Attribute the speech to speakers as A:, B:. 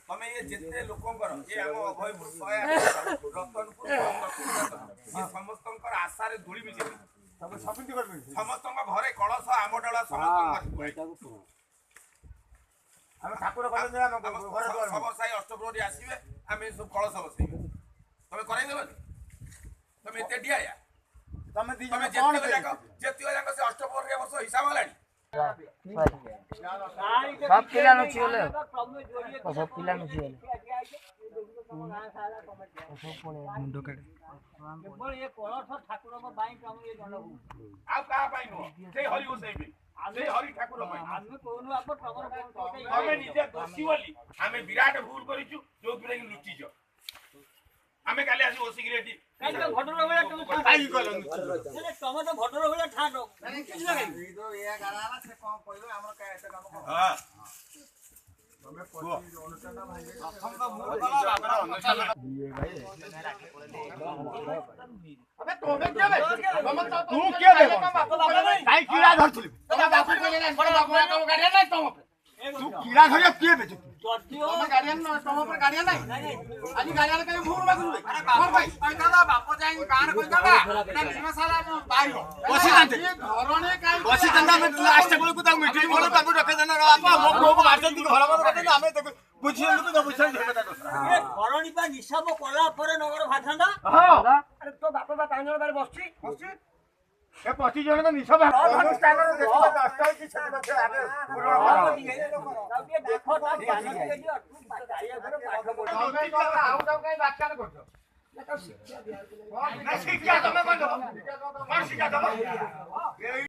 A: तमे ये जितने लोकंकर ये हम अभयपुर 108 रतनपुर ये समस्तंकर आशा रे धूली मिजे सब सपिंती कर समस्तंक घरे कलश आमडला समस्तंक हम ठाकुर कले हम घर सब साई अष्टप्रहरी आसीबे हम सब कलश बसैबे तमे कराई देबे तमे एते डिया तमे दी तमे जेते जाक से अष्टप्रहरी वर्ष हिसाब हलानी
B: सब पिला नुची होले सब पिला नुची होले सब पड़े मुंडो काटे
C: केवल ये कलश ठाकुर को बाई हम ये जनबू
A: आ का बाई नो से हरि गोसाई से हरि ठाकुर बाई
C: हम कोनो आप टगर
A: हमें निजे दोषी बोली हमें विराट भूल करिछु जो पिले लुटिछ हमें काले आसी ओसी रेडी
C: काई तो घटरो बेला तुम
A: काई कलो
C: अरे तुम तो घटरो बेला ठाडो
A: नहीं किछ लगे ई तो ये गाराला से कम कहलो हमर का एते काम हां हमें पति अनुसार भाई हम तो मुंह वाला बाबरा अनुसार ये भाई अबे तोबे क्या बे तू क्या बे काई कीड़ा धरथुली तोरा बापू को लेना बड़ा बापू का गाड़िया नहीं तुम तू कीड़ा धरिया के बे तुम गाड़िया न तुम पर गाड़िया नहीं आज गाड़िया के भूर बागु अरे बाप भाई दादा बाप जाई कार कोई दादा ना मसाला बाई बसी जानते घरने काई बसी दंदा में लास्ट बेल को ता मीटिंग बोले बाबू रखे देना बापा मो को मारते दी घर में रखे हमें तो बुझिए तो बुझिए झगड़ा
C: ये घरणी पा निशाब कला पर नगर भाठंडा
A: हां
C: अरे तो बाप बा काइनर बारे बसची
A: ए 25 जन तो निशाब स्टाइल देखो 10 टा की छत में आगे पूरा
C: देखो ता ज्ञान के दियो तू गाड़िया घर पाठ बोल
A: आउ सब कई बात कर करछो ना शिक्षा तमे कोन शिक्षा तमे